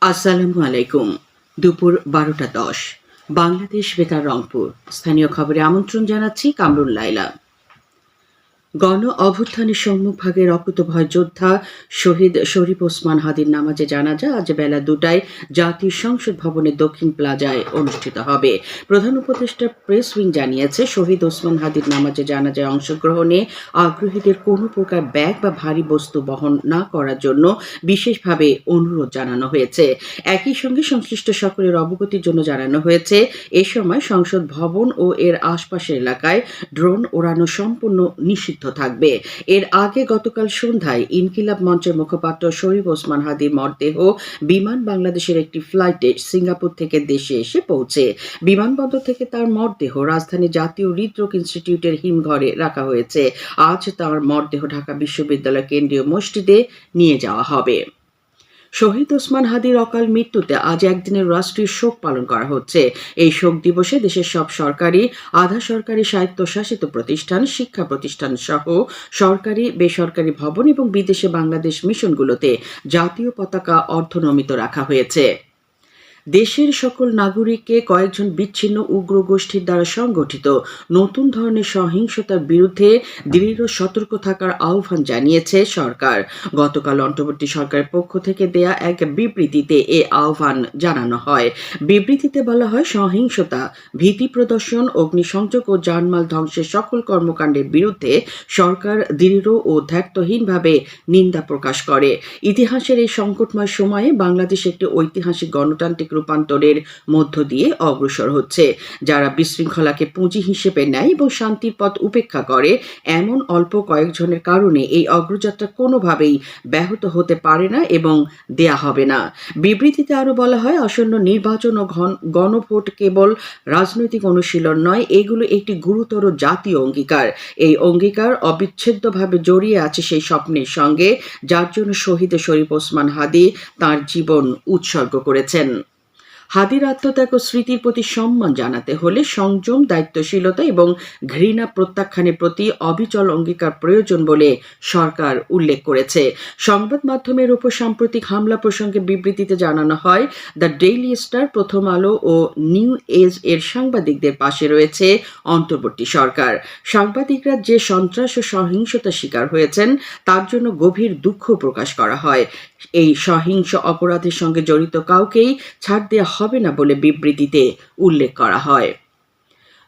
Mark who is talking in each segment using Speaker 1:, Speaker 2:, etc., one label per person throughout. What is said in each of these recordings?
Speaker 1: আসসালামু আলাইকুম। দুপুর ১২টা ১০ বাংলাদেশ বেতার রংপুর। স্থানীয় খবরে আমন্ত্রণ জানাচ্ছি কামরুল লায়লা। গণ অভ্যুত্থানের সম্মুখভাগের অকুতভয় যোদ্ধা শহীদ শরীফ ওসমান হাদির নামাজে জানাজা আজ বেলা ২টায় জাতীয় সংসদ ভবনের দক্ষিণ প্লাজায় অনুষ্ঠিত হবে। প্রধান উপদেষ্টা প্রেস উইং জানিয়েছে, শহীদ ওসমান হাদির নামাজে জানাজায় অংশগ্রহণে আগ্রহীদের কোনো প্রকার ব্যাগ বা ভারী বস্তু বহন না করার জন্য বিশেষভাবে অনুরোধ জানানো হয়েছে। একই সঙ্গে সংশ্লিষ্ট সকলের অবগতির জন্য জানানো হয়েছে, এ সময় সংসদ ভবন ও এর আশপাশের এলাকায় ড্রোন ওড়ানো সম্পূর্ণ নিষিদ্ধ থাকবে। এর আগে গতকাল সন্ধ্যায় ইনকিলাব মঞ্চের মুখপাত্র শরীফ ওসমান হাদির মরদেহ বিমান বাংলাদেশের একটি ফ্লাইটে সিঙ্গাপুর থেকে দেশে এসে পৌঁছে। বিমানবন্দর থেকে তার মরদেহ রাজধানী জাতীয় হৃদরোগ ইনস্টিটিউটের হিমঘরে রাখা হয়েছে। আজ তার মরদেহ ঢাকা বিশ্ববিদ্যালয় কেন্দ্রীয় মসজিদে নিয়ে যাওয়া হবে। শহীদ ওসমান হাদির অকাল মৃত্যুতে আজ একদিনের রাষ্ট্রীয় শোক পালন করা হচ্ছে। এই শোক দিবসে দেশের সব সরকারি, আধা সরকারি, স্বায়ত্তশাসিত প্রতিষ্ঠান, শিক্ষা প্রতিষ্ঠান সহ সরকারি, বেসরকারি ভবন এবং বিদেশে বাংলাদেশ মিশনগুলোতে জাতীয় পতাকা অর্ধনমিত রাখা হয়েছে। দেশের সকল নাগরিককে কয়েকজন বিচ্ছিন্ন উগ্র গোষ্ঠীর দ্বারা সংগঠিত নতুন ধরনের সহিংসতার বিরুদ্ধে দৃঢ় সতর্ক থাকার আহ্বান জানিয়েছে সরকার। গতকাল অন্তর্বর্তী সরকারের পক্ষ থেকে দেয়া এক বিবৃতিতে এ আহ্বান জানানো হয়। বিবৃতিতে বলা হয়, সহিংসতা, ভীতি প্রদর্শন, অগ্নিসংযোগ ও জানমাল ধ্বংসের সকল কর্মকাণ্ডের বিরুদ্ধে সরকার দৃঢ় ও ধ্যার্তহীনভাবে নিন্দা প্রকাশ করে। ইতিহাসের এই সংকটময় সময়ে বাংলাদেশ একটি ঐতিহাসিক গণতান্ত্রিক রূপান্তরের মধ্য দিয়ে অগ্রসর হচ্ছে। যারা বিশৃঙ্খলাকে পুঁজি হিসেবে নেয় এবং শান্তির পথ উপেক্ষা করে, এমন অল্প কয়েকজনের কারণে এই অগ্রযাত্রা কোনোভাবেই ব্যাহত হতে পারে না এবং দেয়া হবে না। বিবৃতিতে আরও বলা হয়, আসন্ন নির্বাচন ও গণভোট কেবল রাজনৈতিক অনুশীলন নয়, এগুলো একটি গুরুতর জাতীয় অঙ্গীকার। এই অঙ্গীকার অবিচ্ছেদ্যভাবে জড়িয়ে আছে সেই স্বপ্নের সঙ্গে যার জন্য শহীদ শরীফ ওসমান হাদি তাঁর জীবন উৎসর্গ করেছেন। হাদির আত্মত্যাগ ও স্মৃতির প্রতি সম্মান জানাতে হলে সংযম, দায়িত্বশীলতা এবং ঘৃণা প্রত্যাখ্যানের প্রতি অবিচল অঙ্গীকার প্রয়োজন বলে সরকার উল্লেখ করেছে। সংবাদ মাধ্যমের উপর সাম্প্রতিক হামলা প্রসঙ্গে বিবৃতিতে জানানো হয়, দ্য ডেইলি স্টার, প্রথম আলো ও নিউ এজ এর সাংবাদিকদের পাশে রয়েছে অন্তর্বর্তী সরকার। সাংবাদিকরা যে সন্ত্রাস ও সহিংসতার শিকার হয়েছেন তার জন্য গভীর দুঃখ প্রকাশ করা হয়। এই সহিংস অপরাধের সঙ্গে জড়িত কাউকেই ছাড় দেওয়া হবে না বলে বিবৃতিতে উল্লেখ করা হয়।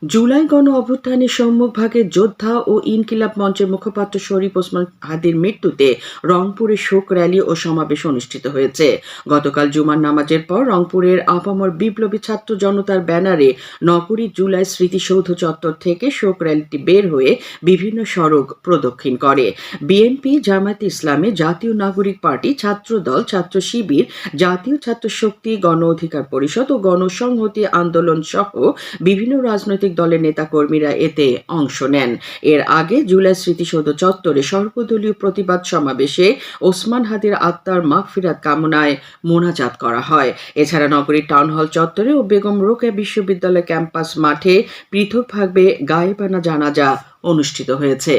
Speaker 1: জুলাই গণ অভ্যুত্থানের সম্মুখভাগের যোদ্ধা ও ইনকিলাব মঞ্চের মুখপাত্র শরীফ ওসমান হাদির মৃত্যুতে রংপুরে শোক র্যালি ও সমাবেশ অনুষ্ঠিত হয়েছে। গতকাল জুমার নামাজের পর রংপুরের আপামর বিপ্লবী ছাত্র জনতার ব্যানারে নগরীর জুলাই স্মৃতিসৌধ চত্বর থেকে শোক র্যালিটি বের হয়ে বিভিন্ন সড়ক প্রদক্ষিণ করে। বিএনপি, জামায়াতে ইসলামী, জাতীয় নাগরিক পার্টি, ছাত্রদল, ছাত্র শিবির, জাতীয় ছাত্র শক্তি, গণ অধিকার পরিষদ ও গণসংহতি আন্দোলন সহ বিভিন্ন রাজনৈতিক দলের নেতাকর্মীরা এতে অংশ নেন। এর আগে জুলাই স্মৃতিসৌধ চত্বরে সর্বদলীয় প্রতিবাদ সমাবেশে ওসমান হাদির আত্মার মাগফিরাত কামনায় মোনাজাত করা হয়। এছাড়া নগরীর টাউন হল চত্বরে ও বেগম রোকেয়া বিশ্ববিদ্যালয় ক্যাম্পাস মাঠে পৃথকভাবে গায়েবানা জানাজা অনুষ্ঠিত হয়েছে।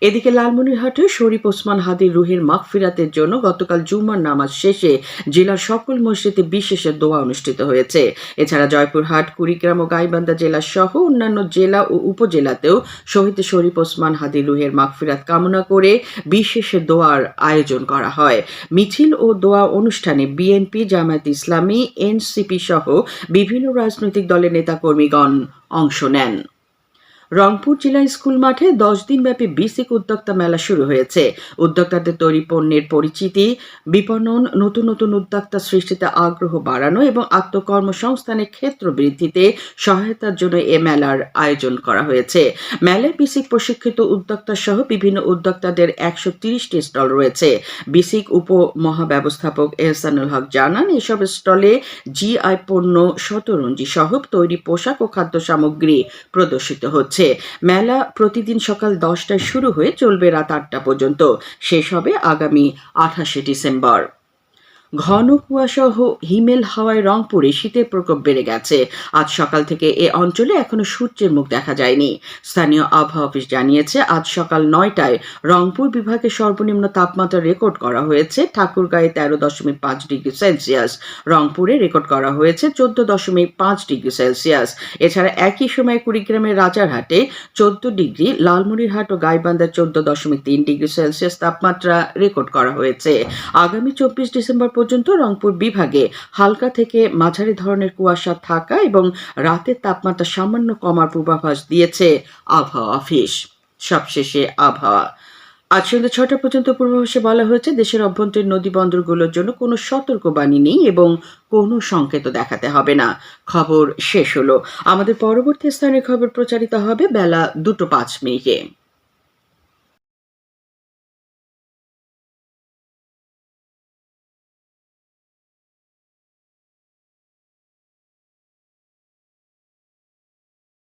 Speaker 1: এদিকে লালমনিরহাটে শরীফ ওসমান হাদির রুহের মাগফিরাতের জন্য গতকাল জুমার নামাজ শেষে জেলার সকল মসজিদে বিশেষ দোয়া অনুষ্ঠিত হয়েছে। এছাড়া জয়পুরহাট, কুড়িগ্রাম ও গাইবান্ধা জেলা সহ অন্যান্য জেলা ও উপজেলাতেও শহীদ শরীফ ওসমান হাদির রুহের মাগফিরাত কামনা করে বিশেষ দোয়ার আয়োজন করা হয়। মিছিল ও দোয়া অনুষ্ঠানে বিএনপি, জামায়াতে ইসলামী, এনসিপি সহ বিভিন্ন রাজনৈতিক দলের নেতাকর্মীগণ অংশ নেন। রংপুর জেলা স্কুল মাঠে 10 দিনব্যাপী বিসিক উদ্যোক্তা মেলা শুরু হয়েছে। উদ্যোক্তাদের তৈরি পণ্যের পরিচিতি, বিপণন, নতুন নতুন উদ্যোক্তা সৃষ্টিতে আগ্রহ বাড়ানো এবং আত্মকর্মসংস্থানের ক্ষেত্র বৃদ্ধিতে সহায়তার জন্য এ মেলার আয়োজন করা হয়েছে। মেলায় বিসিক প্রশিক্ষিত উদ্যোক্তা সহ বিভিন্ন উদ্যোক্তাদের 130টি স্টল রয়েছে। বিসিক উপমহাব্যবস্থাপক এহসানুল হক জানান, এসব স্টলে জিআই পণ্য, শতরঞ্জি সহ তৈরি পোশাক ও খাদ্য সামগ্রী প্রদর্শিত হচ্ছে। মেলা প্রতিদিন সকাল 10টায় শুরু হয়ে চলবে রাত 8টা পর্যন্ত। শেষ হবে আগামী 28শে ডিসেম্বর। ঘন কুয়াশাসহ হিমেল হাওয়ায় রংপুরে শীতের প্রকোপ বেড়ে গেছে। আজ সকাল থেকে এ অঞ্চলে এখনো সূর্যের মুখ দেখা যায়নি। স্থানীয় আবহাওয়া অফিস জানিয়েছে, আজ সকাল ৯টায় রংপুর বিভাগে সর্বনিম্ন তাপমাত্রা রেকর্ড করা হয়েছে ঠাকুরগাঁয়ে ১৩.৫ ডিগ্রি সেলসিয়াস, রংপুরে রেকর্ড করা হয়েছে ১৪.৫ ডিগ্রি সেলসিয়াস। এছাড়া একই সময়ে কুড়িগ্রামের রাজারহাটে ১৪ ডিগ্রি, লালমনিরহাট ও গাইবান্ধায় ১৪.৩ ডিগ্রি সেলসিয়াস তাপমাত্রা রেকর্ড করা হয়েছে। আগামী ২৪ ডিসেম্বর পর্যন্ত রংপুর বিভাগে হালকা থেকে মাঝারি ধরনের কুয়াশা থাকা এবং রাতের তাপমাত্রা সামান্য কমার পূর্বাভাস দিয়েছে আবহাওয়া অফিস। সবশেষে আবহাওয়া। আজ সন্ধ্যা ৬টা পর্যন্ত পূর্বাভাসে বলা হয়েছে, দেশের অভ্যন্তরীণ নদী বন্দরগুলোর জন্য কোনো সতর্কবাণী নেই এবং কোনো সংকেত দেখাতে হবে না। খবর শেষ হলো। আমাদের পরবর্তী স্থানীয় খবর প্রচারিত হবে বেলা ২টা ৫ মিনিটে।